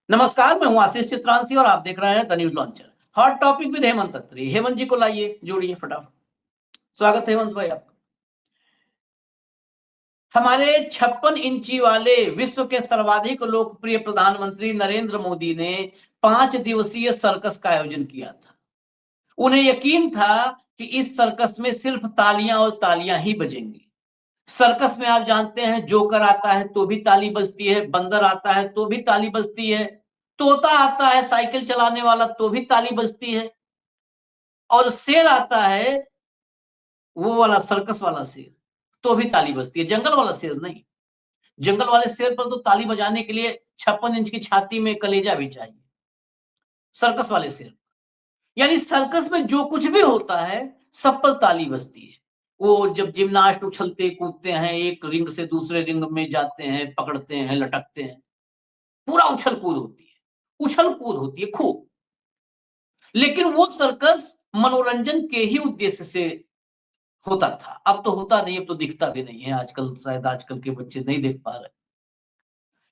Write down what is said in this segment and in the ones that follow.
नमस्कार, मैं हूं आशीष चित्रांशी और आप देख रहे हैं the News Launcher. Hot topic with Hemant Atri. Hemant ji को लाइए, जोड़िए फटाफट। स्वागत है हेमंत भाई आपका। हमारे 56 इंची वाले विश्व के सर्वाधिक लोकप्रिय प्रधानमंत्री नरेंद्र मोदी ने 5 दिवसीय सर्कस का आयोजन किया था। उन्हें यकीन था कि इस सर्कस में सिर्फ तालियां और तालियां ही बजेंगी। सर्कस में आप जानते हैं, जोकर आता है तो भी ताली बजती है, बंदर आता है तो भी ताली बजती है, तोता आता है साइकिल चलाने वाला तो भी ताली बजती है, और शेर आता है, वो वाला सर्कस वाला शेर, तो भी ताली बजती है। जंगल वाला शेर नहीं। जंगल वाले शेर पर तो ताली बजाने के लिए 56 इंच की छाती में कलेजा भी चाहिए। सर्कस वाले शेर, यानी सर्कस में जो कुछ भी होता है सब पर ताली बजती है। वो जब जिम्नास्ट उछलते कूदते हैं, एक रिंग से दूसरे रिंग में जाते हैं, पकड़ते हैं, लटकते हैं, पूरा उछल कूद होती है, उछल कूद होती है खूब। लेकिन वो सर्कस मनोरंजन के ही उद्देश्य से होता था। अब तो होता नहीं, अब तो दिखता भी नहीं है। आजकल शायद आजकल के बच्चे नहीं देख पा रहे।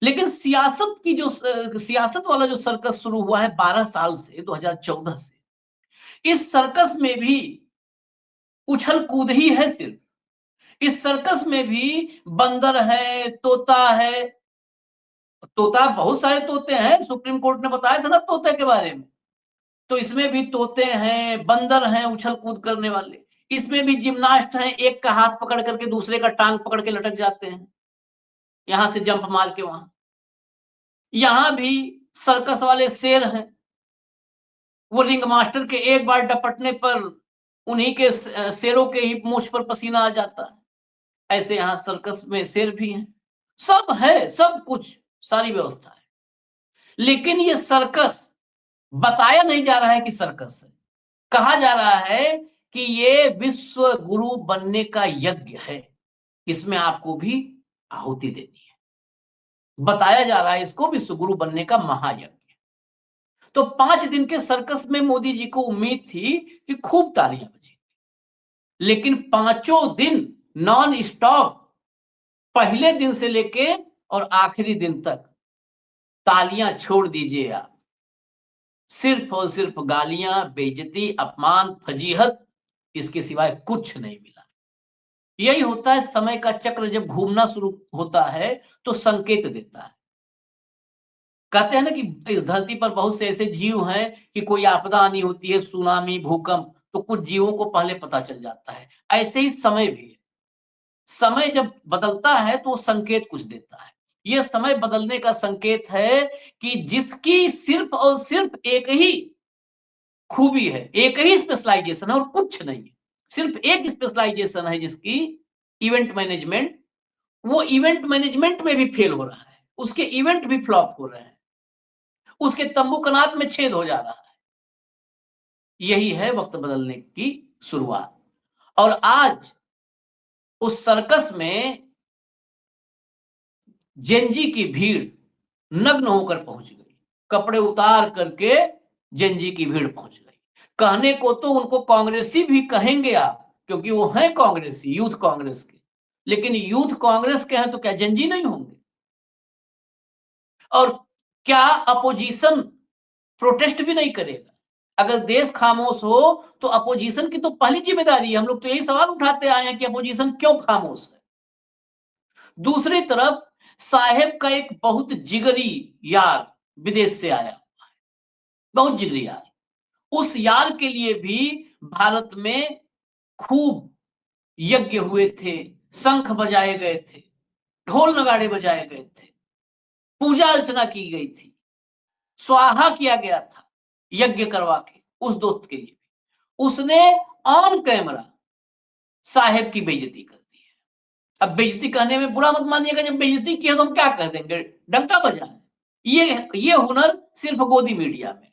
लेकिन सियासत की जो सियासत वाला जो सर्कस शुरू हुआ है 12 साल से, 2014 से, इस सर्कस में भी उछल कूद ही है सिर्फ। इस सर्कस में भी बंदर है, तोता है। तोता, बहुत सारे तोते हैं, सुप्रीम कोर्ट ने बताया था ना तोते के बारे में। तो इसमें भी तोते हैं, बंदर हैं उछल कूद करने वाले। इसमें भी जिम्नास्ट हैं, एक का हाथ पकड़ करके दूसरे का टांग पकड़ के लटक जाते हैं, यहां से जंप मार के वहां। यहां भी सर्कस वाले शेर हैं। वो रिंग मास्टर के एक बार डपटने पर उन्हीं के शेरों के ही मूंछ पर पसीना आ जाता है। ऐसे यहां सर्कस में शेर भी हैं। सब है, सब कुछ, सारी व्यवस्था है। लेकिन ये सर्कस बताया नहीं जा रहा है कि सर्कस है। कहा जा रहा है कि ये विश्व गुरु बनने का यज्ञ है। इसमें आपको भी आहुति देनी है। बताया जा रहा है इसको विश्व गुरु बनने का महायज्ञ। तो 5 दिन के सर्कस में मोदी जी को उम्मीद थी कि खूब तालियां बजेंगी। लेकिन पांचों दिन नॉन स्टॉप, पहले दिन से लेके और आखिरी दिन तक तालियां छोड़ दीजिए आप। सिर्फ और सिर्फ गालियां, बेइज्जती, अपमान, फजीहत, इसके सिवाय कुछ नहीं मिला। यही होता है, समय का चक्र जब घूमना शुरू होता है तो संकेत देता है। कहते हैं ना कि इस धरती पर बहुत से ऐसे जीव हैं कि कोई आपदा आनी होती है, सुनामी, भूकंप, तो कुछ जीवों को पहले पता चल जाता है। ऐसे ही समय भी है। समय जब बदलता है तो वो संकेत कुछ देता है। ये समय बदलने का संकेत है कि जिसकी सिर्फ और सिर्फ एक ही खूबी है, एक ही स्पेशलाइजेशन है और कुछ नहीं है। सिर्फ एक स्पेशलाइजेशन है जिसकी, इवेंट मैनेजमेंट। वो इवेंट मैनेजमेंट में भी फेल हो रहा है, उसके इवेंट भी फ्लॉप हो रहे हैं, उसके तंबू कनात में छेद हो जा रहा है। यही है वक्त बदलने की शुरुआत। और आज उस सर्कस में जेनजी की भीड़ नग्न होकर पहुंच गई। कपड़े उतार करके जेनजी की भीड़ पहुंच गई। कहने को तो उनको कांग्रेसी भी कहेंगे आप, क्योंकि वो हैं कांग्रेसी, यूथ कांग्रेस के। लेकिन यूथ कांग्रेस के हैं तो क्या जेनजी नहीं होंगे? और क्या अपोजिशन प्रोटेस्ट भी नहीं करेगा? अगर देश खामोश हो तो अपोजिशन की तो पहली जिम्मेदारी है। हम लोग तो यही सवाल उठाते आए हैं कि अपोजिशन क्यों खामोश है। दूसरी तरफ साहेब का एक बहुत जिगरी यार विदेश से आया हुआ है, बहुत जिगरी यार। उस यार के लिए भी भारत में खूब यज्ञ हुए थे, शंख बजाए गए थे, ढोल नगाड़े बजाए गए थे, पूजा अर्चना की गई थी, स्वाहा किया गया था यज्ञ करवा के उस दोस्त के लिए। उसने ऑन कैमरा साहेब की बेइज्जती कर दी है। अब बेइज्जती कहने में बुरा मत मानिएगा, जब बेइज्जती की है तो हम क्या कह देंगे, डंका बजा है। ये हुनर सिर्फ गोदी मीडिया में,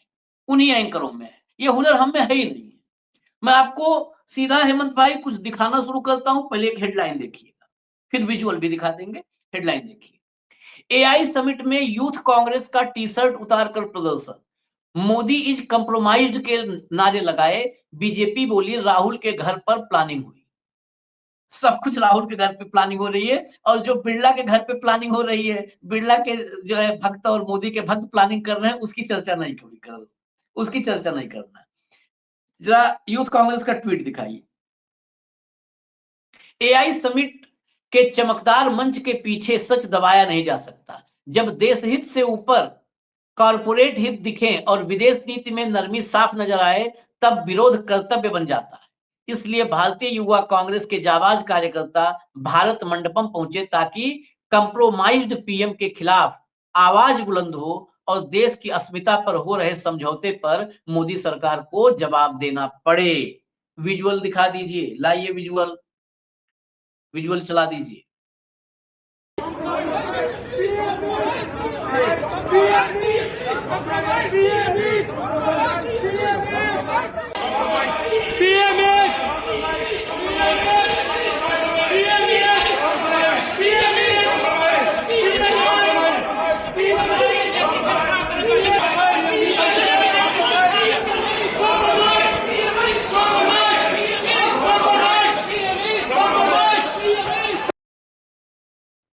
उन्हीं एंकरों में है। ये हुनर हम में है ही नहीं। मैं आपको सीधा हेमंत भाई कुछ दिखाना शुरू करता हूं। पहले एक हेडलाइन देखिएगा, फिर विजुअल भी दिखा देंगे। हेडलाइन देखिए। एआई समिट में यूथ कांग्रेस का टी शर्ट उतारकर प्रदर्शन, मोदी इज कंप्रोमाइज्ड के नारे लगाए, बीजेपी बोली राहुल के घर पर प्लानिंग हुई। सब कुछ राहुल के घर पे प्लानिंग हो रही है, और जो बिरला के घर पे प्लानिंग हो रही है, बिरला के जो है भक्त और मोदी के भक्त प्लानिंग कर रहे हैं, उसकी चर्चा नहीं कर उसकी चर्चा नहीं करना। जरा यूथ कांग्रेस का ट्वीट दिखाइए। एआई समिट के चमकदार मंच के पीछे सच दबाया नहीं जा सकता। जब देश हित से ऊपर कॉर्पोरेट हित दिखे और विदेश नीति में नरमी साफ नजर आए, तब विरोध कर्तव्य बन जाता है। इसलिए भारतीय युवा कांग्रेस के जाबाज कार्यकर्ता भारत मंडपम पहुंचे, ताकि कंप्रोमाइज्ड पीएम के खिलाफ आवाज बुलंद हो और देश की अस्मिता पर हो रहे समझौते पर मोदी सरकार को जवाब देना पड़े। विजुअल दिखा दीजिए, लाइए विजुअल चला दीजिए।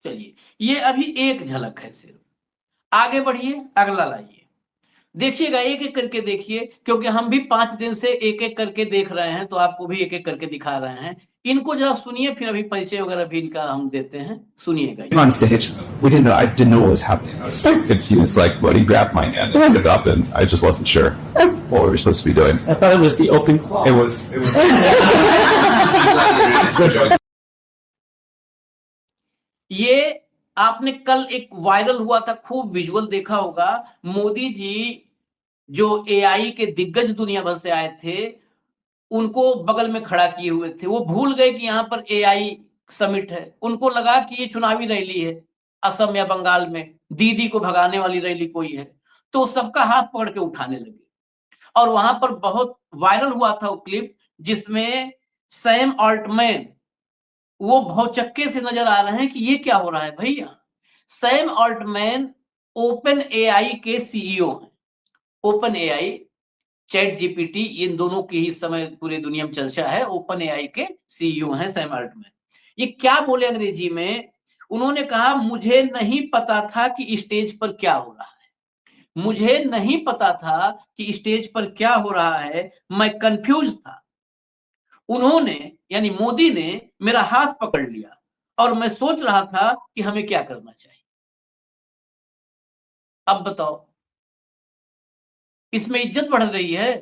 चलिए, ये अभी एक झलक है सिर्फ, आगे बढ़िए, अगला लाइए। देखिएगा, एक एक करके देखिए, क्योंकि हम भी 5 दिन से एक एक करके देख रहे हैं, तो आपको भी एक एक करके दिखा रहे हैं। इनको जरा सुनिए, फिर अभी परिचय वगैरह भी इनका हम देते हैं, सुनिएगा। On stage, I didn't know what was happening. I was confused, like, but he grabbed my hand and stood up, and I just wasn't sure what we were supposed to be doing. I thought it was the open claw. It was. ये आपने कल एक viral हुआ था, खूब visual देखा होगा। मोदी जी जो एआई के दिग्गज दुनिया भर से आए थे, उनको बगल में खड़ा किए हुए थे। वो भूल गए कि यहाँ पर एआई समिट है। उनको लगा कि ये चुनावी रैली है, असम या बंगाल में दीदी को भगाने वाली रैली कोई है, तो सबका हाथ पकड़ के उठाने लगे। और वहां पर बहुत वायरल हुआ था वो क्लिप, जिसमें सैम ऑल्टमैन वो भौचक्के से नजर आ रहे हैं कि ये क्या हो रहा है भैया। सैम ऑल्टमैन ओपन एआई के सीईओ हैं। ओपन एआई, चैट जीपीटी, इन दोनों की ही समय पूरी दुनिया में चर्चा है। ओपन एआई के सीईओ हैं सैम ऑल्टमैन। ये क्या बोले अंग्रेजी में? उन्होंने कहा, मुझे नहीं पता था कि स्टेज पर क्या हो रहा है। मुझे नहीं पता था कि स्टेज पर क्या हो रहा है, मैं कंफ्यूज था। उन्होंने यानी मोदी ने मेरा हाथ पकड़ लिया और मैं सोच रहा था कि हमें क्या करना चाहिए। अब बताओ, इसमें इज्जत बढ़ रही है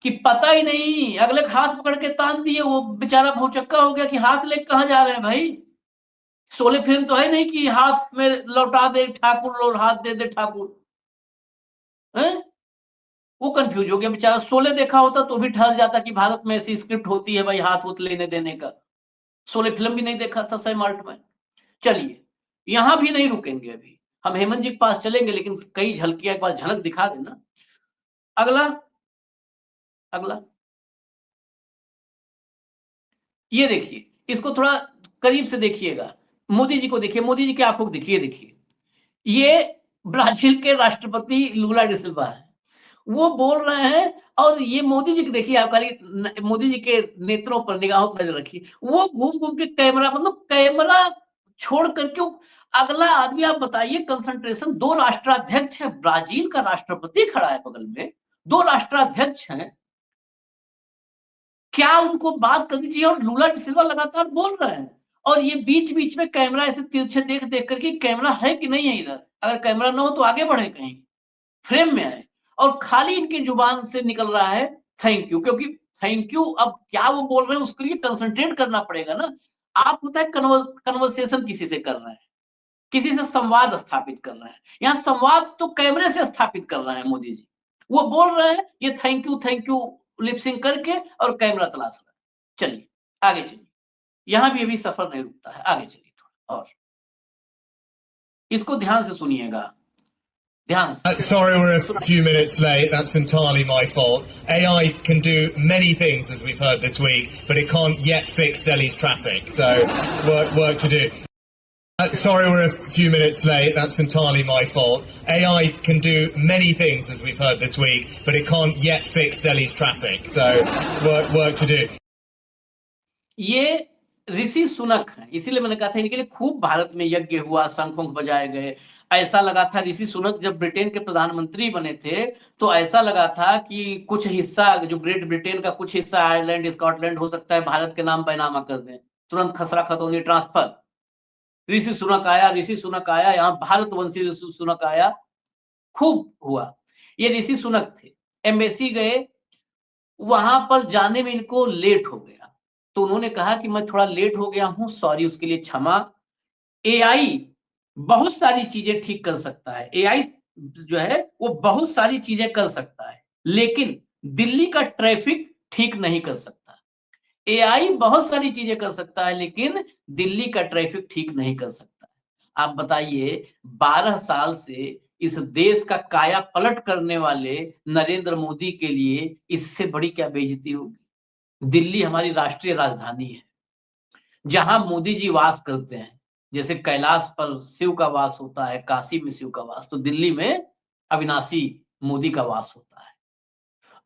कि पता ही नहीं, अगले हाथ पकड़ के तान दिए। वो बेचारा भौचक्का हो गया कि हाथ लेके कहां जा रहे हैं भाई। शोले फिल्म तो है नहीं कि हाथ में लौटा दे ठाकुर और हाथ दे दे ठाकुर है? वो कंफ्यूज हो गया बेचारा। शोले देखा होता तो भी ठहर जाता कि भारत में ऐसी स्क्रिप्ट होती है भाई, हाथ उत लेने देने का। शोले फिल्म भी नहीं देखा था सैम ऑल्टमैन। चलिए, यहां भी नहीं रुकेंगे, अभी हम हेमंत जी के पास चलेंगे, लेकिन कई झलकियां एक बार झलक दिखा देना। अगला ये देखिए, इसको थोड़ा करीब से देखिएगा। मोदी जी को देखिए, मोदी जी की आंखों को देखिए। ये ब्राजील के राष्ट्रपति लूला डी सिल्वा है, वो बोल रहे हैं। और ये मोदी जी की देखिए, आप खाली मोदी जी के नेत्रों पर, निगाहों पर नजर रखिए। वो घूम घूम के कैमरा, मतलब कैमरा छोड़ करके अगला आदमी, आप बताइए कंसंट्रेशन। 2 राष्ट्राध्यक्ष है, ब्राजील का राष्ट्रपति खड़ा है बगल में, 2 राष्ट्राध्यक्ष हैं, क्या उनको बात करनी चाहिए? और लूला डी सिल्वा लगातार बोल रहे हैं, और ये बीच बीच में कैमरा ऐसे तिरछे देख देख करके कैमरा है कि नहीं है इधर। अगर कैमरा ना हो तो आगे बढ़े, कहीं फ्रेम में आए। और खाली इनकी जुबान से निकल रहा है थैंक यू, क्योंकि थैंक यू अब क्या वो बोल रहे हैं उसके लिए कंसंट्रेट करना पड़ेगा ना। आप होता है कन्वर्सेशन किसी से कर रहे हैं, किसी से संवाद स्थापित कर रहे हैं। यहाँ संवाद तो कैमरे से स्थापित कर रहे हैं मोदी जी। वो बोल रहे हैं ये थैंक यू लिपसिंग करके, और कैमरा तलाश रहा है। चलिए आगे चलिए, यहां भी अभी सफर नहीं रुकता है, आगे चलिए थोड़ा और इसको ध्यान से सुनिएगा। Sorry, we're a few minutes late. That's entirely my fault. AI can do many things, as we've heard this week, but it can't yet fix Delhi's traffic. So, work to do. Sorry, we're a few minutes late. That's entirely my fault. AI can do many things, as we've heard this week, but it can't yet fix Delhi's traffic. So, work to do. ये ऋषि सुनक हैं, इसीलिए मैंने कहा था इनके लिए खूब भारत में यज्ञ हुआ, शंख बजाए गए। ऐसा लगा था ऋषि सुनक जब ब्रिटेन के प्रधानमंत्री बने थे तो ऐसा लगा था कि कुछ हिस्सा, जो ग्रेट ब्रिटेन का कुछ हिस्सा आयरलैंड, स्कॉटलैंड हो सकता है, भारत के नाम बैनामा कर दें, तुरंत खसरा खतौनी ट्रांसफर। ऋषि सुनक आया, ऋषि सुनक आया, यहाँ भारतवंशी ऋषि सुनक आया, खूब हुआ। ये ऋषि सुनक थे, एम्बेसी गए, वहां पर जाने में इनको लेट हो गया, तो उन्होंने कहा कि मैं थोड़ा लेट हो गया हूं, सॉरी, उसके लिए क्षमा। एआई बहुत सारी चीजें ठीक कर सकता है, एआई जो है वो बहुत सारी चीजें कर सकता है, लेकिन दिल्ली का ट्रैफिक ठीक नहीं कर सकता। एआई बहुत सारी चीजें कर सकता है, लेकिन दिल्ली का ट्रैफिक ठीक नहीं कर सकता। आप बताइए, 12 साल से इस देश का काया पलट करने वाले नरेंद्र मोदी के लिए इससे बड़ी क्या बेइज्जती होगी। दिल्ली हमारी राष्ट्रीय राजधानी है, जहां मोदी जी वास करते हैं। जैसे कैलाश पर शिव का वास होता है, काशी में शिव का वास, तो दिल्ली में अविनाशी मोदी का वास होता है।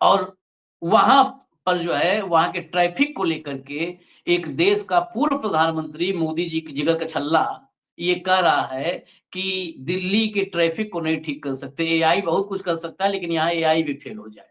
और वहां पर जो है, वहां के ट्रैफिक को लेकर के एक देश का पूर्व प्रधानमंत्री मोदी जी की जिगर का छल्ला ये कह रहा है कि दिल्ली के ट्रैफिक को नहीं ठीक कर सकते, एआई बहुत कुछ कर सकता है, लेकिन यहाँ एआई भी फेल हो जाए।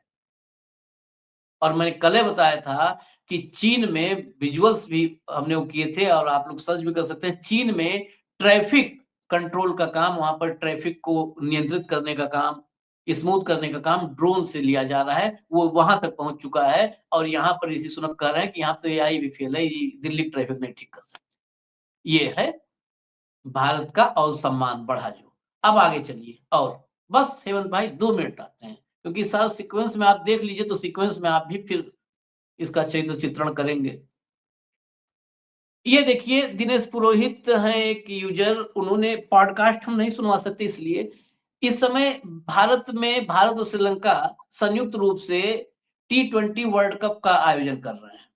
और मैंने कल बताया था कि चीन में विजुअल्स भी हमने वो किए थे, और आप लोग सर्च भी कर सकते हैं। चीन में ट्रैफिक कंट्रोल का काम, वहां पर ट्रैफिक को नियंत्रित करने का काम, स्मूथ करने का काम ड्रोन से लिया जा रहा है, वो वहां तक पहुंच चुका है। और यहाँ पर ऋषि सुनक कह रहे हैं कि यहाँ तो एआई भी फेल है, ये दिल्ली ट्रैफिक नहीं ठीक कर सकते। ये है भारत का और सम्मान बढ़ा जो। अब आगे चलिए, और बस हेमंत भाई 2 मिनट आते हैं, क्योंकि सारा सीक्वेंस में आप देख लीजिए, तो सीक्वेंस में आप भी फिर इसका चरित्र चित्रण करेंगे। ये देखिए, दिनेश पुरोहित हैं एक यूजर, उन्होंने पॉडकास्ट हम नहीं सुनवा सकते, इसलिए इस समय भारत में भारत और श्रीलंका संयुक्त रूप से T20 वर्ल्ड कप का आयोजन कर रहे हैं।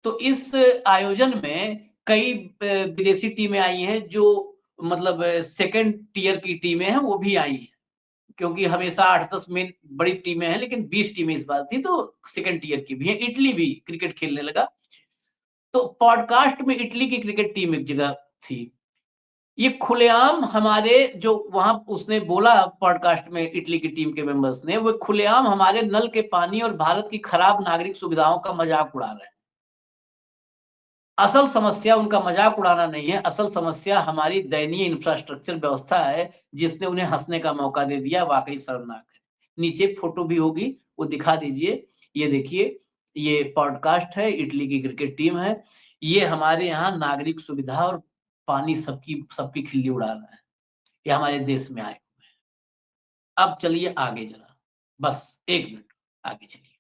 तो इस आयोजन में कई विदेशी टीमें आई हैं, जो मतलब सेकंड टियर की टीमें हैं, वो भी आई हैं, क्योंकि हमेशा 8-10 मेन बड़ी टीमें हैं, लेकिन 20 टीमें इस बार थी, तो सेकंड टियर की भी है। इटली भी क्रिकेट खेलने लगा, तो पॉडकास्ट में इटली की क्रिकेट टीम एक जगह थी। ये खुलेआम हमारे जो वहां उसने बोला पॉडकास्ट में, इटली की टीम के मेंबर्स ने, वो खुलेआम हमारे नल के पानी और भारत की खराब नागरिक सुविधाओं का मजाक उड़ा रहे हैं। असल समस्या उनका मजाक उड़ाना नहीं है, असल समस्या हमारी दयनीय इंफ्रास्ट्रक्चर व्यवस्था है, जिसने उन्हें हंसने का मौका दे दिया। वाकई शर्मनाक है। नीचे फोटो भी होगी, वो दिखा दीजिए। ये देखिए, ये पॉडकास्ट है, इटली की क्रिकेट टीम है। ये हमारे यहाँ नागरिक सुविधा और पानी सबकी खिल्ली उड़ा रहा है। ये हमारे देश में आए हुए हैं। अब चलिए आगे जरा, बस 1 मिनट आगे चलिए,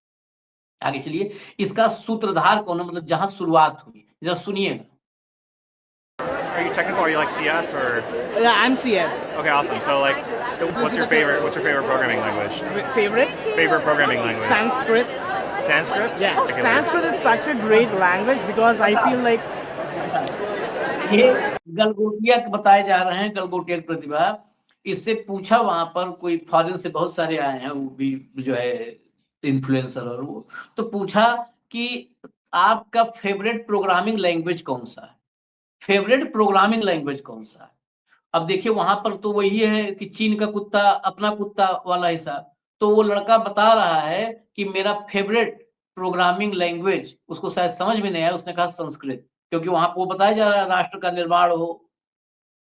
आगे चलिए। इसका सूत्रधार कौन है, मतलब जहां शुरुआत हुई, जरा सुनिएगा। Are you technical? Are you like CS or? Yeah, I'm CS. Okay, awesome. So like, what's your favorite programming language? Favorite? Favorite programming language? Sanskrit. Sanskrit? Yeah. Okay, Sanskrit is such a great language because I feel like ये गलगोटिया बताए जा रहे हैं, गलगोटिया की प्रतिभा। इससे पूछा, वहां पर कोई फॉरेन से बहुत सारे आए हैं, वो भी जो है इन्फ्लुएंसर, और वो तो पूछा कि आपका फेवरेट प्रोग्रामिंग लैंग्वेज कौन सा है, फेवरेट प्रोग्रामिंग लैंग्वेज कौन सा है। अब देखिए, वहां पर तो वही है कि चीन का कुत्ता अपना कुत्ता वाला हिसाब। तो वो लड़का बता रहा है कि मेरा फेवरेट प्रोग्रामिंग लैंग्वेज, उसको शायद समझ में नहीं आया, उसने कहा संस्कृत, क्योंकि वहां पर वो बताया जा रहा है राष्ट्र का निर्माण हो,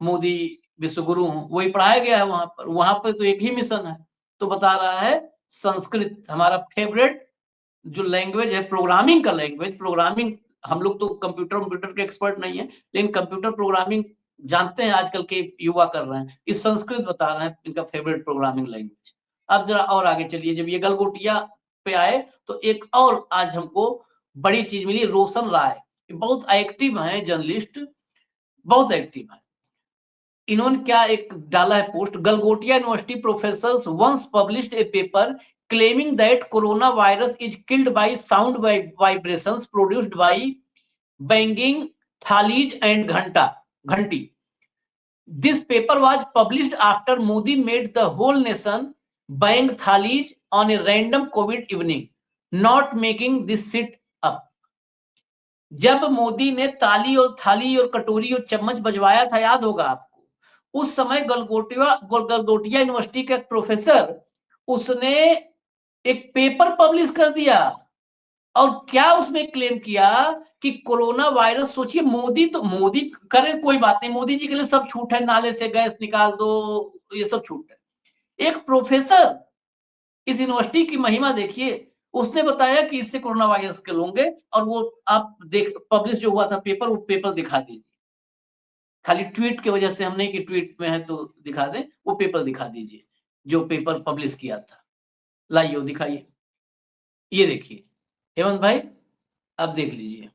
मोदी विश्वगुरु हो, वही पढ़ाया गया है वहां पर। वहां पर तो एक ही मिशन है, तो बता रहा है संस्कृत हमारा फेवरेट जो लैंग्वेज है, प्रोग्रामिंग का लैंग्वेज। प्रोग्रामिंग, हम लोग तो कंप्यूटर के एक्सपर्ट नहीं है, लेकिन कंप्यूटर प्रोग्रामिंग जानते हैं, आजकल के युवा कर रहे हैं। इस संस्कृत बता रहे हैं इनका फेवरेट प्रोग्रामिंग लैंग्वेज। अब जरा और आगे चलिए, जब ये गलगोटिया पे आए तो एक और आज हमको बड़ी चीज मिली। रोशन राय बहुत एक्टिव है, जर्नलिस्ट बहुत एक्टिव है। इन्होंने क्या एक डाला है post, Galgotias University professors once published a paper claiming that coronavirus is killed by sound vibrations produced by banging thalis and ghanti. This paper was published after Modi made the whole nation bang thalis on a random COVID evening, not making this shit up. जब मोदी ने ताली और थाली और कटोरी और चम्मच बजवाया था, याद होगा आपको, उस समय गलगोटिया यूनिवर्सिटी का एक प्रोफेसर, उसने एक पेपर पब्लिश कर दिया और क्या उसमें क्लेम किया कि कोरोना वायरस, सोचिए मोदी करे कोई बात नहीं, मोदी जी के लिए सब छूट है, नाले से गैस निकाल दो, ये सब छूट है। एक प्रोफेसर, इस यूनिवर्सिटी की महिमा देखिए, उसने बताया कि इससे कोरोना वायरस के होंगे, और वो आप देख पब्लिश जो हुआ था पेपर, वो पेपर दिखा दीजिए, खाली ट्वीट की वजह से हम नहीं कि ट्वीट में है तो दिखा दें, वो पेपर दिखा दीजिए जो पेपर पब्लिश किया था, लाइए वो दिखाइए, ये देखिए हेमंत भाई, आप देख लीजिए,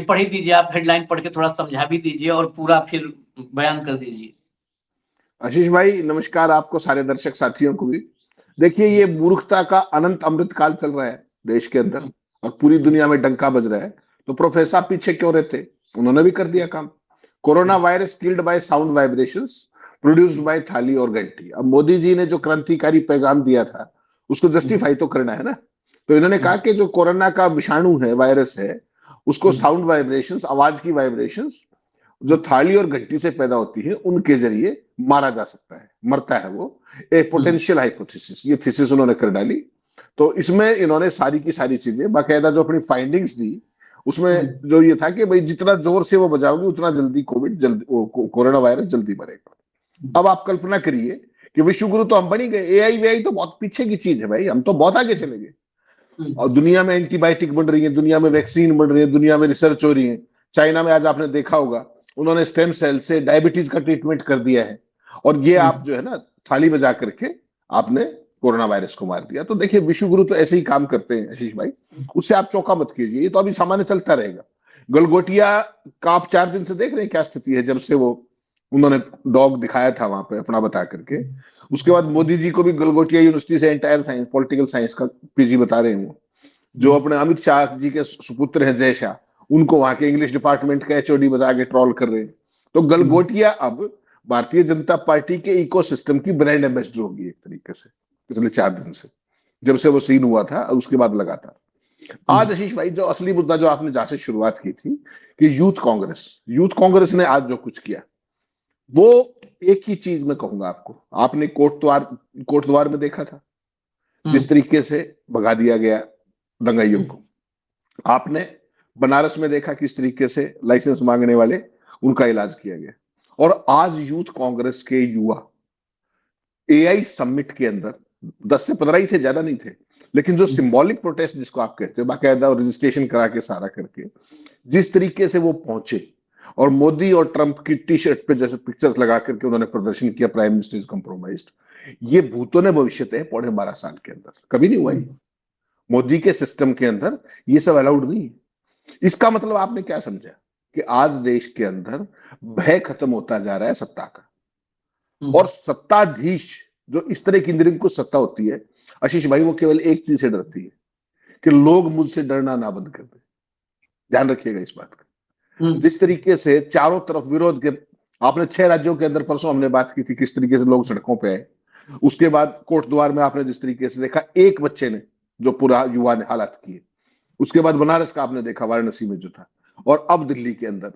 पढ़ ही दीजिए, आप हेडलाइन पढ़ के थोड़ा समझा भी दीजिए और पूरा फिर बयान कर दीजिए। आशीष भाई नमस्कार, आपको सारे दर्शक साथियों को भी। देखिए ये मूर्खता का अनंत अमृत काल चल रहा है देश के अंदर और पूरी दुनिया में डंका बज रहा है, तो प्रोफेसर पीछे क्यों रहते, उन्होंने भी कर दिया काम। Corona virus killed by sound vibrations produced by थाली और घंटी। अब मोदी जी ने जो क्रांतिकारी पैगाम दिया था उसको जस्टिफाई तो करना है ना, तो इन्होंने कहा कि जो कोरोना का विषाणु है, वायरस है, उसको साउंड वाइब्रेशंस, आवाज की वाइब्रेशंस जो थाली और घंटी से पैदा होती है उनके जरिए मारा जा सकता है, मरता है वो। एक पोटेंशियल हाइपोथेसिस, ये थीसिस उन्होंने कर डाली। तो इसमें इन्होंने सारी की सारी चीजें बाकायदा जो अपनी फाइंडिंग्स दी, उसमें जो ये था कि भाई जितना जोर से वो बजाओगे उतना जल्दी कोरोना वायरस जल्दी मरेगा। अब आप कल्पना करिए कि विश्व गुरु तो हम बन ही गए, एआई वीआई तो बहुत पीछे की चीज है भाई, हम तो बहुत आगे चले गए। और दुनिया में एंटीबायोटिक बन रही है, दुनिया में वैक्सीन बन रही है, दुनिया में रिसर्च हो रही है। चाइना में आज आपने देखा होगा, उन्होंने स्टेम सेल से डायबिटीज का ट्रीटमेंट कर दिया है, और ये आप जो है ना थाली बजा करके आपने कोरोना वायरस को मार दिया। तो देखिए विश्व गुरु तो ऐसे ही काम करते हैं आशीष भाई, उससे आप चौंका मत कीजिए, ये तो अभी सामान्य चलता रहेगा। गलगोटिया का आप 4 दिन से देख रहे हैं क्या स्थिति है, जब से वो उन्होंने डॉग दिखाया था वहां पे अपना बता करके। उसके बाद मोदी जी को भी गलगोटिया यूनिवर्सिटी से एंटायर साइंस, पॉलिटिकल साइंस का पीजी बता रहे हैं वो, जो अपने अमित शाह जी के सुपुत्र हैं जय शाह, उनको वहां के इंग्लिश डिपार्टमेंट का एचओडी बता के ट्रोल कर रहे हैं। तो गलगोटिया अब भारतीय जनता पार्टी के इकोसिस्टम की ब्रांड एम्बेसडर होगी एक तरीके से, पिछले 4 दिन से, जब से वो सीन हुआ था, उसके बाद लगातार। आज आशीष भाई जो असली मुद्दा जो आपने जहां से शुरुआत की थी कि यूथ कांग्रेस ने आज जो कुछ किया, वो एक ही चीज मैं कहूंगा आपको, आपने कोटद्वार में देखा था जिस तरीके से भगा दिया गया दंगाइयों को, आपने बनारस में देखा किस तरीके से लाइसेंस मांगने वाले उनका इलाज किया गया, और आज यूथ कांग्रेस के युवा एआई समिट के अंदर 10 से 15 ही थे, ज्यादा नहीं थे, लेकिन जो सिंबॉलिक प्रोटेस्ट जिसको आप कहते हो, बाकायदा रजिस्ट्रेशन करा के सारा करके जिस तरीके से वो पहुंचे, और मोदी और ट्रंप की टी शर्ट पे जैसे पिक्चर्स लगा करके उन्होंने प्रदर्शन किया, प्राइम मिनिस्टर इज कॉम्प्रोमाइज्ड, ये भूतों ने भविष्य है 12.5 साल के अंदर कभी नहीं हुआ। मोदी के सिस्टम के अंदर ये सब अलाउड नहीं है। इसका मतलब आपने क्या समझा कि आज देश के अंदर भय खत्म होता जा रहा है सत्ता का, और सत्ताधीश जो इस तरह की निरंकुश सत्ता होती है आशीष भाई, वो केवल एक चीज से डरती है कि लोग मुझसे डरना ना बंद कर दे। ध्यान रखिएगा इस बात का। जिस तरीके से चारों तरफ विरोध के, आपने 6 राज्यों के अंदर परसों हमने बात की थी किस तरीके से लोग सड़कों पे आए, उसके बाद कोटद्वार में आपने जिस तरीके से देखा एक बच्चे ने जो पूरा युवा ने हालात किए, उसके बाद बनारस का आपने देखा वाराणसी में जो था, और अब दिल्ली के अंदर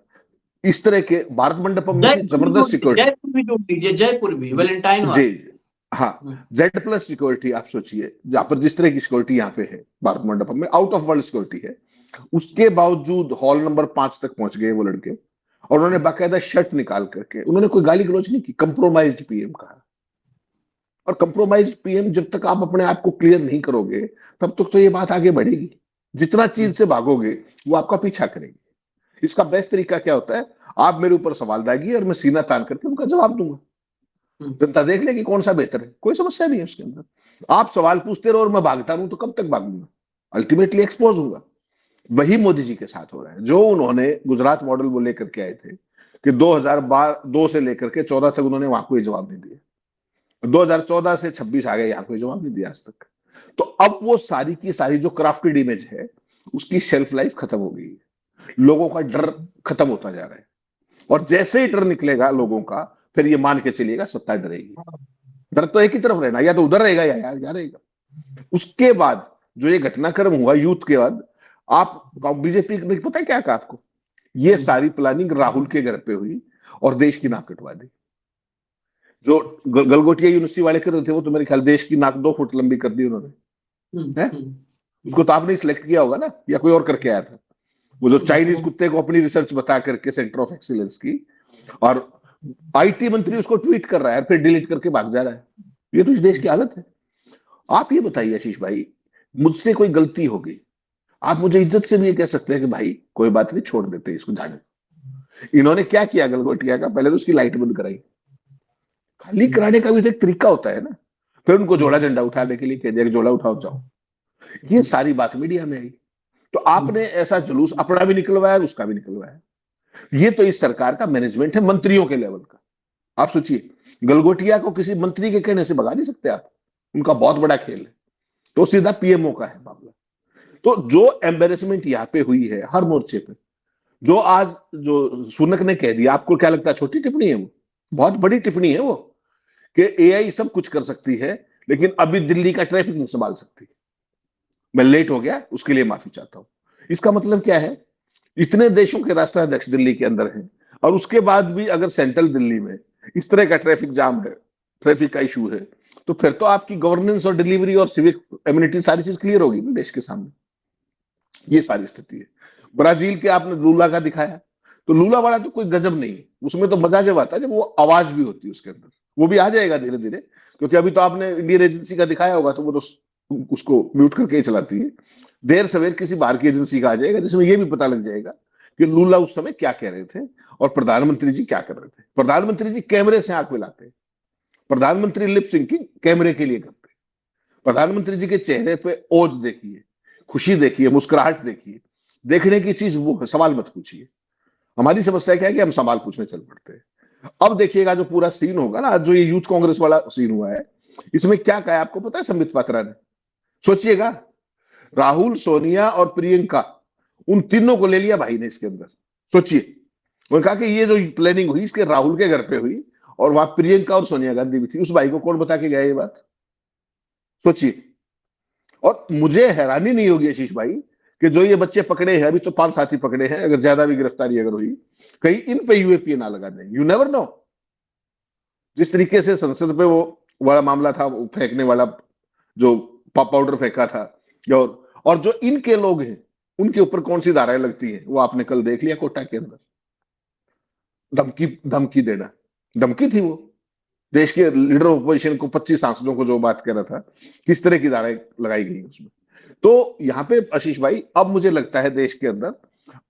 इस तरह के भारत मंडपम में जबरदस्त सिक्योरिटी, जयपुर भी वैलेंटाइन जी हाँ, Z+ सिक्योरिटी आप सोचिए, जहां पर जिस तरह की सिक्योरिटी यहाँ पे है भारत मंडपम में, आउट ऑफ वर्ल्ड सिक्योरिटी है, उसके बावजूद हॉल नंबर 5 तक पहुंच गए वो लड़के, और उन्होंने बाकायदा शर्ट निकाल करके, उन्होंने कोई गाली गलौज नहीं की, कंप्रोमाइज्ड पीएम कहा। और कंप्रोमाइज्ड पीएम जब तक आप अपने आप को क्लियर नहीं करोगे तब तक तो ये बात आगे बढ़ेगी, जितना चीज से भागोगे वो आपका पीछा करेगी। इसका बेस्ट तरीका क्या होता है, आप मेरे ऊपर सवाल दागिए और मैं सीना तान करके उनका जवाब दूंगा, जनता देख लेगी कौन सा बेहतर है, कोई समस्या नहीं है उसके अंदर। आप सवाल पूछते रहो और मैं भागता रहूं तो कब तक भागूंगा, अल्टीमेटली एक्सपोज होगा। वही मोदी जी के साथ हो रहा है, जो उन्होंने गुजरात मॉडल वो लेकर के आए थे कि 2002 से लेकर के 14 तक उन्होंने वहां कोई जवाब नहीं दिया, 2014 से 26 आ गए, यहाँ कोई जवाब नहीं दिया आज तक। तो अब वो सारी की सारी जो क्राफ्टेड इमेज है उसकी शेल्फ लाइफ खत्म हो गई है, लोगों का डर खत्म होता जा रहा है, और जैसे ही डर निकलेगा लोगों का, फिर ये मान के चलिएगा सत्ता डरेगी। डर तो एक ही तरफ रहना, या तो उधर रहेगा या रहेगा। उसके बाद जो ये घटनाक्रम हुआ यूथ के बाद, आप बीजेपी ने पता है क्या कहा आपको? ये सारी प्लानिंग राहुल के घर पे हुई और देश की नाक कटवा दी। जो गलगोटिया यूनिवर्सिटी वाले कर रहे थे वो तो मेरे ख्याल देश की नाक 2 फुट लंबी कर दी उन्होंने, है? उसको तो आपने सिलेक्ट किया होगा ना, या कोई और करके आया था? वो जो चाइनीज कुत्ते को अपनी रिसर्च बता करके सेंटर ऑफ एक्सीलेंस की, और आईटी मंत्री उसको ट्वीट कर रहा है फिर डिलीट करके भाग जा रहा है। ये तो इस देश की हालत है। आप ये बताइए आशीष भाई, मुझसे कोई गलती हो गई, आप मुझे इज्जत से भी ये कह सकते हैं कि भाई कोई बात नहीं, छोड़ देते इसको जाने। इन्होंने क्या किया गलगोटिया का? पहले तो उसकी लाइट बंद कराई। खाली कराने का भी तो एक तरीका होता है ना। फिर उनको जोड़ा झंडा उठाने के लिए कह दिया कि जोड़ा उठाओ जाओ। ये सारी बात मीडिया में आई। तो आपने ऐसा जुलूस अपना भी निकलवाया, उसका भी निकलवाया। ये तो इस सरकार का मैनेजमेंट है, मंत्रियों के लेवल का। आप सोचिए, गलगोटिया को किसी मंत्री के कहने से भगा नहीं सकते आप, उनका बहुत बड़ा खेल है। तो सीधा पीएमओ का है मामला। तो जो एम्बेरसमेंट यहाँ पे हुई है हर मोर्चे पे, जो आज जो सुनक ने कह दिया, आपको क्या लगता है छोटी टिप्पणी है? वो बहुत बड़ी टिप्पणी है वो, कि एआई सब कुछ कर सकती है लेकिन अभी दिल्ली का ट्रैफिक नहीं संभाल सकती। मैं लेट हो गया, उसके लिए माफी चाहता हूं। इसका मतलब क्या है? इतने देशों के राष्ट्राध्यक्ष दिल्ली के अंदर हैं, और उसके बाद भी अगर सेंट्रल दिल्ली में इस तरह का ट्रैफिक जाम है, ट्रैफिक का इशू है, तो फिर तो आपकी गवर्नेंस और डिलीवरी और सिविक इम्यूनिटी सारी चीज क्लियर होगी ना देश के सामने। ये सारी स्थिति है। ब्राजील के आपने लूला का दिखाया, तो लूला वाला तो कोई गजब नहीं है, उसमें तो मजा जब आता है जब वो आवाज भी होती है उसके अंदर। वो भी आ जाएगा धीरे धीरे, क्योंकि अभी तो आपने इंडियन एजेंसी का दिखाया होगा, तो वो तो उसको म्यूट करके ही चलाती है। देर सवेर किसी बाहर की एजेंसी का आ जाएगा जिसमें यह भी पता लग जाएगा कि लूला उस समय क्या कह रहे थे और प्रधानमंत्री जी क्या कर रहे थे। प्रधानमंत्री जी कैमरे से आंख मिलाते हैं, प्रधानमंत्री लिप सिंकिंग कैमरे के लिए करते हैं। प्रधानमंत्री जी के चेहरे पे ओज देखिए, खुशी देखिए, मुस्कुराहट देखिए। देखने की चीज वो है, सवाल मत पूछिए। हमारी समस्या क्या है कि हम सवाल पूछने चल पड़ते हैं। अब देखिएगा जो पूरा सीन होगा ना, जो ये यूथ कांग्रेस वाला सीन हुआ है, इसमें क्या कहा है आपको पता है संबित पात्रा ने? सोचिएगा, राहुल, सोनिया और प्रियंका, उन तीनों को ले लिया भाई ने इसके अंदर। सोचिए, उन्होंने कहा कि ये जो प्लानिंग हुई इसके राहुल के घर पे हुई, और वहां प्रियंका और सोनिया गांधी भी थी। उस भाई को कौन बता के गया ये बात? सोचिए। और मुझे हैरानी नहीं होगी आशीष भाई कि जो ये बच्चे पकड़े हैं, अभी तो 5 साथी पकड़े हैं, अगर ज्यादा भी गिरफ्तारी अगर हुई, कहीं इन पे यूएपीए ना लगा दें। You never know. जिस तरीके से संसद पे वो वाला मामला था, वो फेंकने वाला, जो पाउडर फेंका था, और जो इनके लोग हैं उनके ऊपर कौन सी धाराएं लगती हैं, वो आपने कल देख लिया कोटा के अंदर। धमकी देना, धमकी थी वो। देश के लीडर ऑफ अपोजिशन को, 25 सांसदों को जो बात कर रहा था, किस तरह की धाराएं लगाई गई उसमें। तो यहाँ पे आशीष भाई, अब मुझे लगता है देश के अंदर,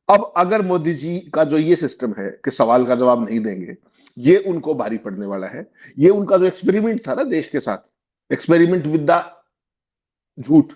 अब अगर मोदी जी का जो ये सिस्टम है कि सवाल का जवाब नहीं देंगे, ये उनको भारी पड़ने वाला है। ये उनका जो एक्सपेरिमेंट था ना देश के साथ, एक्सपेरिमेंट विद द झूठ,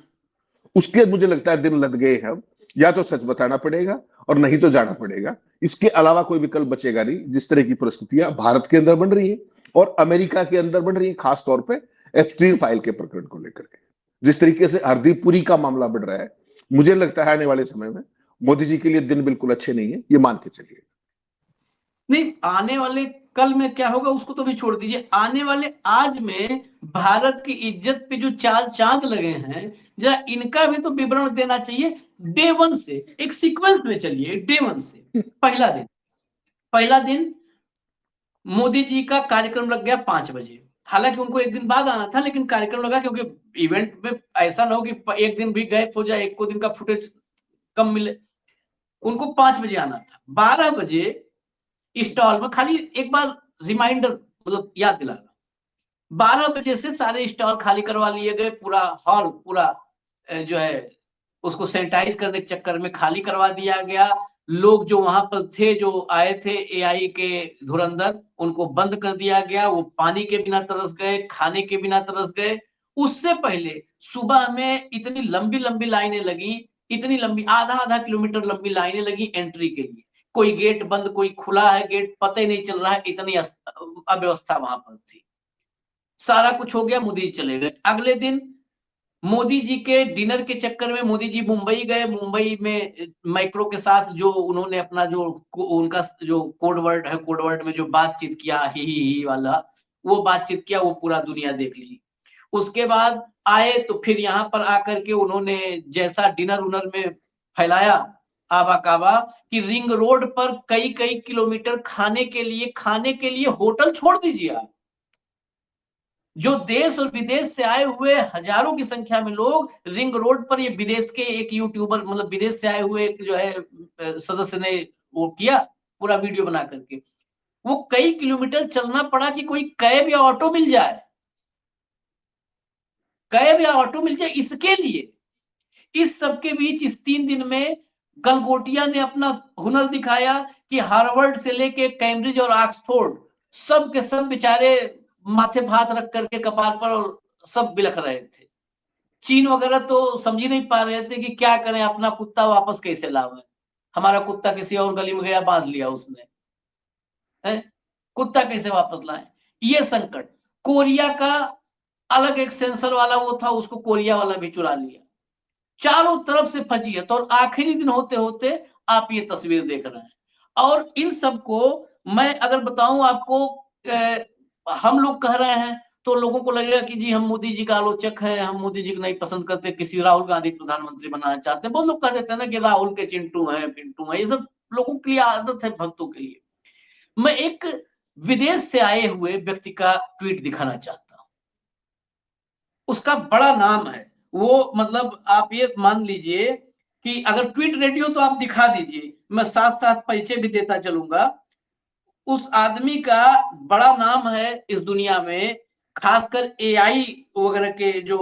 उसके मुझे लगता है दिन लग गए हैं। अब या तो सच बताना पड़ेगा और नहीं तो जाना पड़ेगा। इसके अलावा कोई विकल्प बचेगा नहीं। जिस तरह की परिस्थितियां भारत के अंदर बन रही है और अमेरिका के अंदर बन रही है, खास तौर पे एप्स्टीन फाइल के प्रकरण को लेकर के, जिस तरीके से हरदीप पुरी का मामला बढ़ रहा है, मुझे लगता है आने वाले समय में मोदी जी के लिए दिन बिल्कुल अच्छे नहीं है, ये मान के चलिए। नहीं, आने वाले कल में क्या होगा उसको तो भी छोड़ दीजिए, आने वाले आज में भारत की इज्जत पे जो 4 चांद लगे हैं, जरा इनका भी तो विवरण देना चाहिए। डे 1 से एक सीक्वेंस में चलिए। डे 1 से पहला दिन मोदी जी का कार्यक्रम लग गया 5 बजे। हालांकि उनको एक दिन बाद आना था, लेकिन कार्यक्रम लगा, क्योंकि इवेंट में ऐसा ना हो कि एक दिन भी गैप हो जाए, एक को दिन का फुटेज कम मिले। उनको 5 बजे आना था। 12 बजे स्टॉल में, खाली एक बार रिमाइंडर, मतलब याद दिलाना, 12 बजे से सारे स्टॉल खाली करवा लिए गए। पूरा हॉल, पूरा जो है उसको सैनिटाइज करने के चक्कर में खाली करवा दिया गया। लोग जो वहां पर थे, जो आए थे एआई के धुरंधर, उनको बंद कर दिया गया। वो पानी के बिना तरस गए, खाने के बिना तरस गए। उससे पहले सुबह में इतनी लंबी लंबी लाइनें लगी, इतनी लंबी, आधा किलोमीटर लंबी लाइनें लगी एंट्री के लिए। कोई गेट बंद, कोई खुला है गेट, पता ही नहीं चल रहा है, इतनी अव्यवस्था वहां पर थी। सारा कुछ हो गया, मोदी जी चले गए। अगले दिन मोदी जी के डिनर के चक्कर में मोदी जी मुंबई गए। मुंबई में माइक्रो के साथ जो उन्होंने अपना जो उनका जो कोड वर्ड है, कोड वर्ड में जो बातचीत किया, ही वाला, वो बातचीत किया, वो पूरा दुनिया देख ली। उसके बाद आए तो फिर यहाँ पर आकर के उन्होंने जैसा डिनर उनर में फैलाया आबा काबा कि रिंग रोड पर कई कई किलोमीटर खाने के लिए होटल छोड़ दीजिए आप। जो देश और विदेश से आए हुए हजारों की संख्या में लोग रिंग रोड पर, ये विदेश के एक यूट्यूबर, मतलब विदेश से आए हुए जो है सदस्य ने वो किया पूरा वीडियो बना करके, वो कई किलोमीटर चलना पड़ा कि कोई कैब या ऑटो मिल जाए, कैब या ऑटो मिल जाए इसके लिए। इस सब के बीच इस 3 दिन में गलगोटिया ने अपना हुनर दिखाया कि हार्वर्ड से लेके कैम्ब्रिज और ऑक्सफोर्ड सब के सब बेचारे माथे पे हाथ रख करके कपार पर और सब बिलख रहे थे। चीन वगैरह तो समझ ही नहीं पा रहे थे कि क्या करें, अपना कुत्ता वापस कैसे लावें। हमारा कुत्ता किसी और गली में गया, बांध लिया उसने, है? कुत्ता कैसे वापस लाएं, ये संकट। कोरिया का अलग एक सेंसर वाला वो था, उसको कोरिया वाला भी चुरा लिया। चारों तरफ से फजीहत, और आखिरी दिन होते होते आप ये तस्वीर देख रहे हैं। और इन सब को मैं अगर बताऊं आपको, हम लोग कह रहे हैं तो लोगों को लगेगा कि जी हम मोदी जी का आलोचक हैं, हम मोदी जी को नहीं पसंद करते, किसी राहुल गांधी प्रधानमंत्री बनाना चाहते हैं। बहुत लोग कह देते हैं ना कि राहुल के चिंटू हैं, पिंटू हैं, ये सब लोगों के लिए आदत है, भक्तों के लिए। मैं एक विदेश से आए हुए व्यक्ति का ट्वीट दिखाना चाहता हूं। उसका बड़ा नाम है, वो मतलब आप ये मान लीजिए कि अगर ट्वीट रेडी हो तो आप दिखा दीजिए, मैं साथ साथ परिचय भी देता चलूंगा। उस आदमी का बड़ा नाम है इस दुनिया में, खासकर एआई वगैरह के जो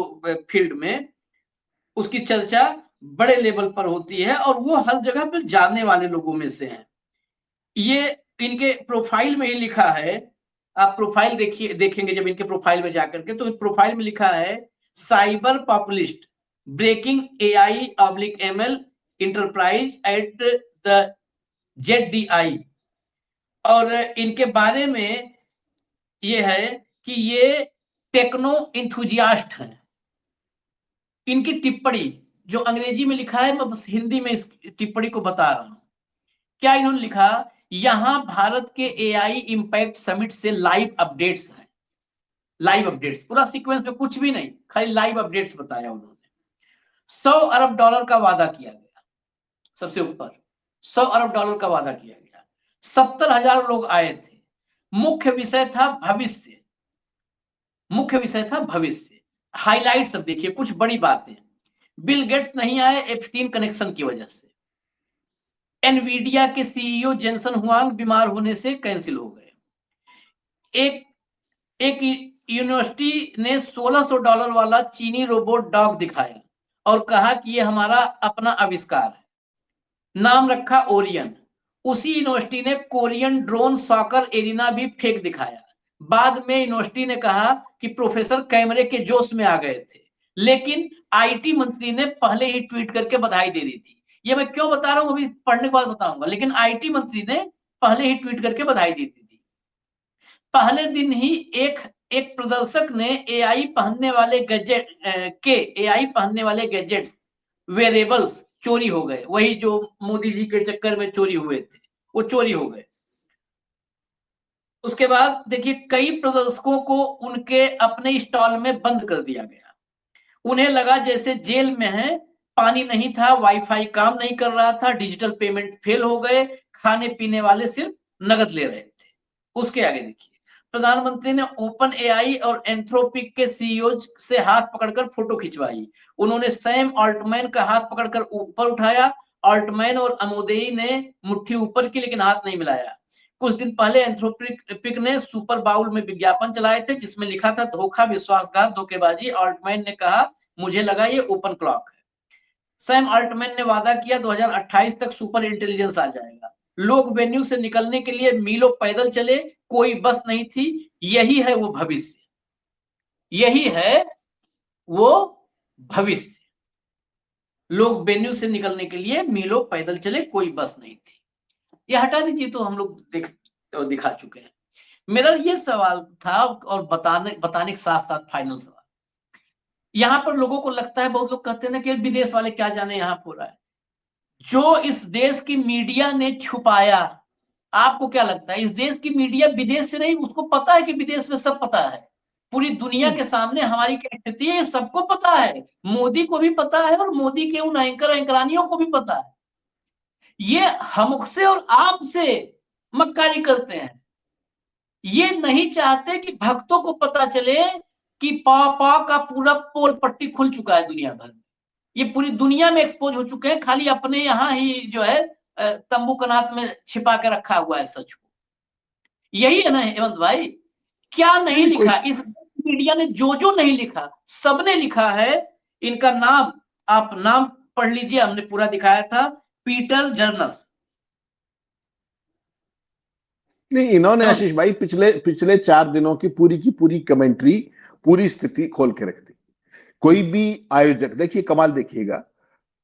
फील्ड में उसकी चर्चा बड़े लेवल पर होती है, और वो हर जगह पर जानने वाले लोगों में से हैं। ये इनके प्रोफाइल में ही लिखा है, आप प्रोफाइल देखेंगे जब इनके प्रोफाइल में जाकर के, तो प्रोफाइल में लिखा है cyber populist breaking AI/ML enterprise at the ZDI। और इनके बारे में ये है कि ये टेक्नो इंथुजियास्ट हैं। इनकी टिप्पणी जो अंग्रेजी में लिखा है, मैं बस हिंदी में इस टिप्पणी को बता रहा हूं। क्या इन्होंने लिखा, यहां भारत के AI इंपैक्ट समिट से लाइव अपडेट्स हैं। लाइव अपडेट्स, पूरा सीक्वेंस में कुछ भी नहीं, खाली लाइव अपडेट्स बताया उन्होंने। $100 अरब का वादा किया गया, सबसे ऊपर $100 अरब का वादा किया गया। 70,000 लोग आए थे। मुख्य विषय था भविष्य, मुख्य विषय था भविष्य। हाइलाइट सब देखिए, कुछ बड़ी बातें। बिल गेट्स नहीं आए एप्स्टीन कनेक्शन की वजह से। एनवीडिया के CEO जेनसन हुआंग बीमार होने से कैंसिल हो गए। एक यूनिवर्सिटी ने $1,600 वाला चीनी रोबोट डॉग दिखाया और कहा कि ये हमारा अपना आविष्कार है, नाम रखा ओरियन। उसी यूनिवर्सिटी ने कोरियन ड्रोन सॉकर एरिना भी फेक दिखाया। बाद में यूनिवर्सिटी ने कहा कि प्रोफेसर कैमरे के जोश में आ गए थे, लेकिन IT मंत्री ने पहले ही ट्वीट करके बधाई दे दी थी। ये मैं क्यों बता रहा हूं अभी पढ़ने के बाद बताऊंगा, लेकिन IT मंत्री ने पहले ही ट्वीट करके बधाई दी थी। पहले दिन ही एक प्रदर्शक ने AI पहनने वाले गैजेट्स वेरेबल्स चोरी हो गए। वही जो मोदी जी के चक्कर में चोरी हुए थे, वो चोरी हो गए। उसके बाद देखिए, कई प्रदर्शकों को उनके अपने स्टॉल में बंद कर दिया गया। उन्हें लगा जैसे जेल में है। पानी नहीं था, वाईफाई काम नहीं कर रहा था, डिजिटल पेमेंट फेल हो गए, खाने पीने वाले सिर्फ नगद ले रहे थे। उसके आगे देखिए, प्रधानमंत्री ने ओपन AI और एंथ्रोपिक के CEO से हाथ पकड़कर फोटो खिंचवाई। उन्होंने सैम ऑल्टमैन का हाथ पकड़कर ऊपर उठाया। ऑल्टमैन और अमोदेई ने मुट्ठी ऊपर की, लेकिन हाथ नहीं मिलाया। कुछ दिन पहले एंथ्रोपिक ने सुपर बाउल में विज्ञापन चलाए थे जिसमें लिखा था धोखा, विश्वासघात, धोखेबाजी। ऑल्टमैन ने कहा मुझे लगा ये ओपन क्लॉक है। सैम ऑल्टमैन ने वादा किया 2028 तक सुपर इंटेलिजेंस आ जाएगा। लोग वेन्यू से निकलने के लिए मीलों पैदल चले, कोई बस नहीं थी। यही है वो भविष्य, यही है वो भविष्य। लोग वेन्यू से निकलने के लिए मीलों पैदल चले, कोई बस नहीं थी। ये हटा दीजिए तो हम लोग दिखा चुके हैं। मेरा ये सवाल था, और बताने के साथ साथ फाइनल सवाल। यहां पर लोगों को लगता है, बहुत लोग कहते हैं ना कि विदेश वाले क्या जाने यहां हो रहा है। जो इस देश की मीडिया ने छुपाया, आपको क्या लगता है? इस देश की मीडिया विदेश से नहीं, उसको पता है कि विदेश में सब पता है, पूरी दुनिया के सामने हमारी क्या स्थिति है, ये सबको पता है, मोदी को भी पता है और मोदी के उन एंकरानियों को भी पता है। ये हमसे और आपसे मक्कारी करते हैं। ये नहीं चाहते कि भक्तों को पता चले कि पा का पूरा पोल पट्टी खुल चुका है दुनिया भर में। ये पूरी दुनिया में एक्सपोज हो चुके हैं, खाली अपने यहाँ ही जो है तंबू कनात में छिपा के रखा हुआ है सच को। यही है ना हेमंत भाई, क्या नहीं लिखा इस मीडिया ने, जो नहीं लिखा सबने लिखा है। इनका नाम आप नाम पढ़ लीजिए, हमने पूरा दिखाया था, पीटर जर्नस। नहीं, इन्होंने आशीष भाई पिछले 4 दिनों की पूरी कमेंट्री, पूरी स्थिति खोल के रख दी। कोई भी आयोजक, देखिए कमाल देखिएगा,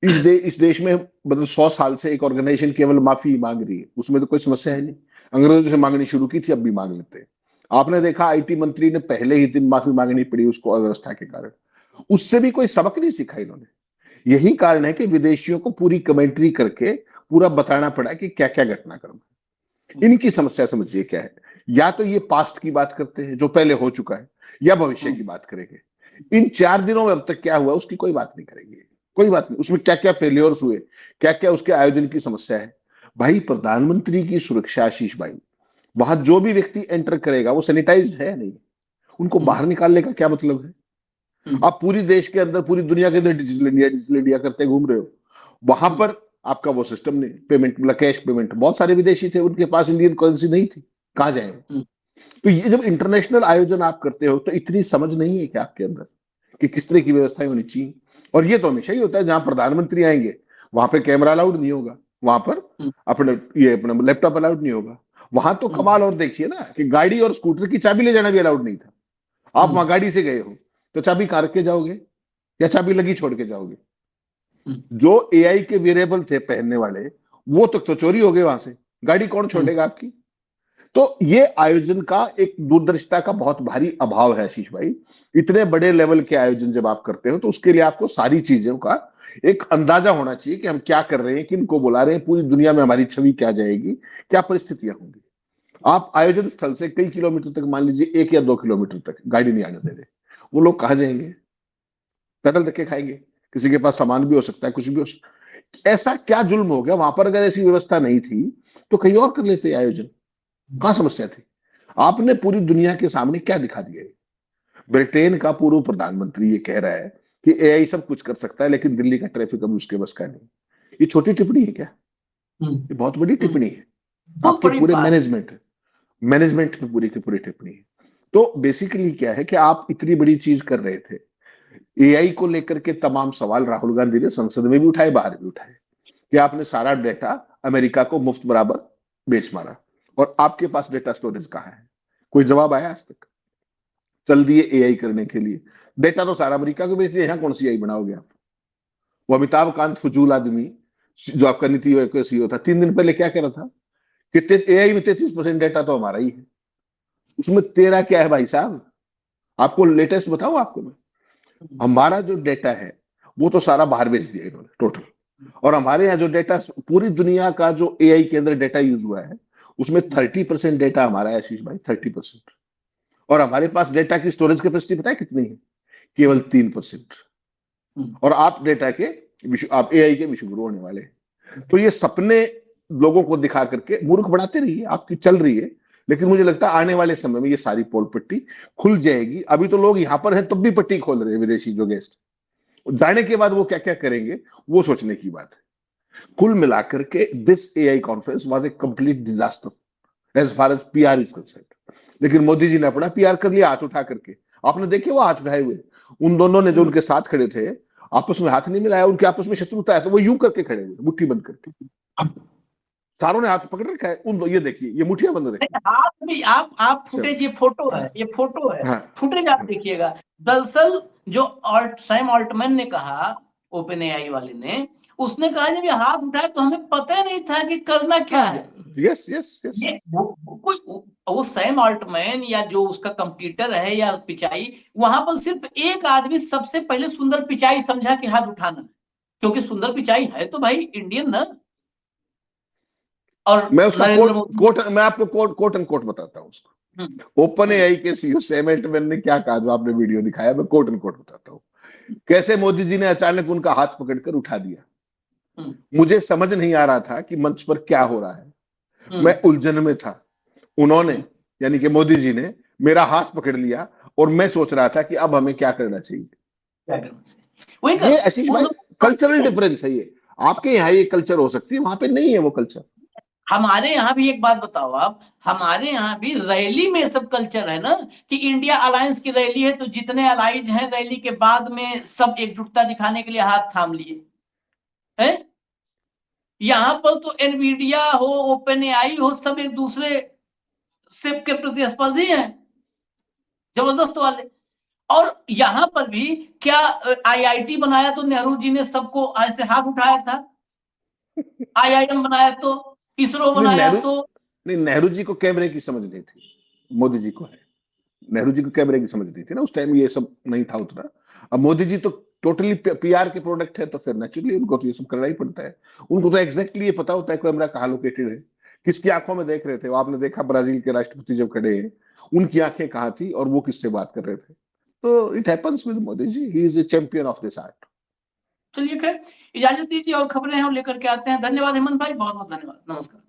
इस देश में मतलब 100 साल से एक ऑर्गेनाइजेशन केवल माफी मांग रही है, उसमें तो कोई समस्या है नहीं। अंग्रेजों से मांगनी शुरू की थी, अब भी मांग लेते हैं। आपने देखा आईटी मंत्री ने पहले ही दिन माफी मांगनी पड़ी उसको अव्यवस्था के कारण, उससे भी कोई सबक नहीं सीखा इन्होंने। यही कारण है कि विदेशियों को पूरी कमेंट्री करके पूरा बताना पड़ा कि क्या क्या घटनाक्रम है। इनकी समस्या समझिए क्या है, या तो ये पास्ट की बात करते हैं जो पहले हो चुका है, या भविष्य की बात करेंगे। इन 4 दिनों में अब तक क्या हुआ उसकी कोई बात नहीं करेंगे, कोई बात नहीं। उसमें क्या क्या फेलियर्स हुए, क्या क्या उसके आयोजन की समस्या है। भाई प्रधानमंत्री की सुरक्षा, आशीष भाई, वहां जो भी व्यक्ति एंटर करेगा वो सैनिटाइज है नहीं, उनको बाहर निकालने का क्या मतलब है। आप पूरी देश के अंदर, पूरी दुनिया के अंदर डिजिटल इंडिया करते घूम रहे हो, वहां पर आपका वो सिस्टम नहीं, पेमेंट मतलब कैश पेमेंट। बहुत सारे विदेशी थे, उनके पास इंडियन करेंसी नहीं थी, कहां जाए। तो ये जब इंटरनेशनल आयोजन आप करते हो तो इतनी समझ नहीं है कि आपके अंदर कि किस तरह की व्यवस्थाएं होनी चाहिए। और ये तो हमेशा ही होता है, जहां प्रधानमंत्री आएंगे वहां पे कैमरा अलाउड नहीं होगा, वहां पर अपना लैपटॉप अलाउड नहीं होगा। वहां तो कमाल और देखिए ना कि गाड़ी और स्कूटर की चाबी ले जाना भी अलाउड नहीं था। आप वहां गाड़ी से गए हो तो चाबी कार के जाओगे या चाबी लगी छोड़ के जाओगे। जो एआई के वेरिएबल थे पहनने वाले, वो तो चोरी हो गए वहां से, गाड़ी कौन छोड़ेगा आपकी। तो ये आयोजन का एक दूरदर्शिता का बहुत भारी अभाव है आशीष भाई। इतने बड़े लेवल के आयोजन जब आप करते हो तो उसके लिए आपको सारी चीजों का एक अंदाजा होना चाहिए कि हम क्या कर रहे हैं, किनको बुला रहे हैं, पूरी दुनिया में हमारी छवि क्या जाएगी, क्या परिस्थितियां होंगी। आप आयोजन स्थल से कई किलोमीटर तक, मान लीजिए 1 या 2 किलोमीटर तक गाड़ी नहीं आने दे रहे, वो लोग कहां जाएंगे, पैदल धक्के खाएंगे, किसी के पास सामान भी हो सकता है, कुछ भी हो सकता है। ऐसा क्या जुल्म हो गया। वहां पर अगर ऐसी व्यवस्था नहीं थी तो कहीं और कर लेते आयोजन, कहां समस्या थी। आपने पूरी दुनिया के सामने क्या दिखा दिया है। ब्रिटेन का पूर्व प्रधानमंत्री ये कह रहा है कि एआई सब कुछ कर सकता है, लेकिन दिल्ली का ट्रैफिक अभी उसके बस का नहीं। ये छोटी टिप्पणी है क्या, ये बहुत बड़ी टिप्पणी है। आपके पूरे मैनेजमेंट में पूरी की पूरी टिप्पणी है। तो बेसिकली क्या है कि आप इतनी बड़ी चीज कर रहे थे, एआई को लेकर के तमाम सवाल राहुल गांधी ने संसद में भी उठाए, बाहर भी उठाए, कि आपने सारा डेटा अमेरिका को मुफ्त बराबर बेच मारा और आपके पास डेटा स्टोरेज कहां है। कोई जवाब आया आज तक। चल दिए एआई करने के लिए, डेटा तो सारा अमेरिका को बेच दिया, यहां कौन सी एआई बनाओगे आप। वो अमिताभ कांत फजूल आदमी जो आपका नीति आयोग का सीईओ था, 3 दिन पहले क्या कह रहा था कि एआई में 33% डेटा तो हमारा ही है। उसमें तेरा क्या है भाई साहब, आपको लेटेस्ट बताओ। आपको मैं, हमारा जो डेटा है वो तो सारा बाहर बेच दिया इन्होंने टोटल। और हमारे यहाँ जो डेटा, पूरी दुनिया का जो एआई के अंदर डेटा यूज हुआ है उसमें 30% डेटा हमारा है आशीष भाई, 30%। और हमारे पास डेटा की स्टोरेज कैपेसिटी पता है कितनी है, केवल 3%। और आप डेटा के आप एआई के विश्वगुरु होने वाले। तो ये सपने लोगों को दिखा करके मूर्ख बनाते रहिए, आपकी चल रही है। लेकिन मुझे लगता है आने वाले समय में ये सारी पोल पट्टी खुल जाएगी। अभी तो लोग यहां पर हैं तब भी पट्टी खोल रहे हैं, विदेशी जो गेस्ट। जाने के बाद वो क्या क्या करेंगे वो सोचने की बात है। कुल मिलाकर के this AI conference was a complete disaster as far as PR is concerned. लेकिन मोदी जी ने अपना पीआर कर लिया हाथ उठा करके। आपने देखे वो हाथ उठाए हुए, उन दोनों ने जो उनके साथ खड़े थे आपस में हाथ नहीं मिलाया, उनके आपस में शत्रुता है तो वो यूं करके खड़े हुए, मुट्ठी बंद करके। सारों ने हाथ पकड़ रखा है, उन ये देखिए, ये मुठियां बंद रखी। हाथ भी आप फुटेज, ये फोटो है, ये फोटो है। हाँ। फुटेज आप देखिएगा। दरअसल जो सैम ऑल्टमैन ने कहा, ओपन एआई वाले ने, उसने कहा जब ये हाथ उठाया तो हमें पता ही नहीं था कि करना क्या है। Yes yes yes. वो सैम ऑल्टमैन या जो उसका कंप्यूटर है या पिचाई, वहां पर सिर्फ एक आदमी सबसे पहले सुंदर पिचाई समझा कि हाथ उठाना, क्योंकि सुंदर पिचाई है तो भाई इंडियन ना। और मैं उसका मैं आपको कोट एंड कोट बताता हूं उसको। ओपन एआई के सीईओ सैम अल्टमैन ने क्या कहा, जो आपने वीडियो दिखाया, मैं कोट एंड कोट बताता हूँ। कैसे मोदी जी ने अचानक उनका हाथ पकड़कर उठा दिया। मुझे समझ नहीं आ रहा था कि मंच पर क्या हो रहा है, मैं उलझन में था। उन्होंने, यानी कि मोदी जी ने मेरा हाथ पकड़ लिया और मैं सोच रहा था कि अब हमें क्या करना चाहिए। ये आशीष भाई कल्चरल डिफरेंस है। ये आपके यहाँ ये कल्चर हो सकती है, वहां पे नहीं है वो कल्चर। हमारे यहाँ भी एक बात बताओ आप, हमारे यहाँ भी रैली में सब कल्चर है ना, कि इंडिया अलायंस की रैली है तो जितने अलाइज हैं रैली के बाद में सब एकजुटता दिखाने के लिए हाथ थाम लिए हैं। यहाँ पर तो एनवीडिया हो, ओपन एआई हो, सब एक दूसरे से के प्रतिस्पर्धी हैं, जबरदस्त वाले। और यहाँ पर भी क्या आईआईटी बनाया तो नेहरू जी ने सबको ऐसे हाथ उठाया था? आईआईएम बनाया तो, इसरो बनाया तो। नहीं, नेहरू जी को कैमरे की समझ नहीं थी, मोदी जी को है। नेहरू जी को कैमरे की समझ नहीं थी ना, उस टाइम ये सब नहीं था उतना। अब मोदी जी तो टोटली पीआर के प्रोडक्ट है, तो फिर नेचुरली उनको तो ये सब करना ही पड़ता है। उनको तो एग्जैक्टली ये पता होता है कैमरा कहाँ लोकेटेड है, किसकी आंखों में देख रहे थे। वो आपने देखा ब्राजील के राष्ट्रपति जब खड़े हैं, उनकी आंखें कहाँ थी और वो किससे बात कर रहे थे। तो it happens with Modi ji, he is a champion of this art. चलिए खैर, इजाजत दीजिए और खबरें हम लेकर के आते हैं। धन्यवाद हेमंत भाई, बहुत बहुत धन्यवाद, नमस्कार।